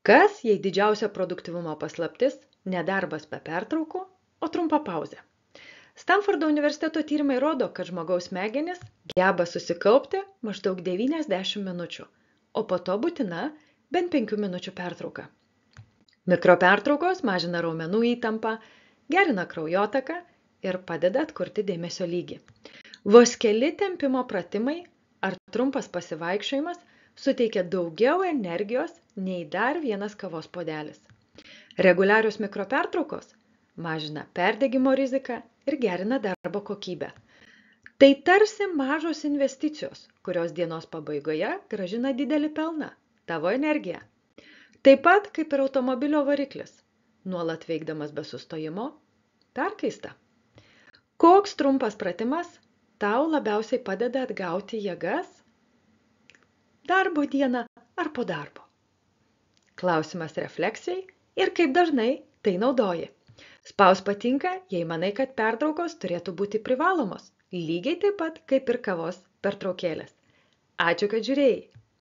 Kas, jei didžiausia produktyvumo paslaptis – nedarbas be pertraukų, o trumpa pauzė? Stanfordo universiteto tyrimai rodo, kad žmogaus smegenys geba susikaupti maždaug 90 minučių, o po to būtina bent 5 minučių pertrauka. Mikropertraukos mažina raumenų įtampą, gerina kraujotaką ir padeda atkurti dėmesio lygį. Vos keli tempimo pratimai ar trumpas pasivaikščiojimas suteikia daugiau energijos nei dar vienas kavos puodelis. Reguliarios mikropertraukos mažina perdegimo riziką ir gerina darbo kokybę. Tai tarsi mažos investicijos, kurios dienos pabaigoje grąžina didelį pelną – tavo energiją. Taip pat kaip ir automobilio variklis, nuolat veikdamas be sustojimo, perkaista. Koks trumpas pratimas tau labiausiai padeda atgauti jėgas darbo dieną ar po darbo? Klausimas refleksijai ir kaip dažnai tai naudoji. Spausk patinka, jei manai, kad pertraukos turėtų būti privalomos, lygiai taip pat kaip ir kavos pertraukėlės. Ačiū, kad žiūrėjai.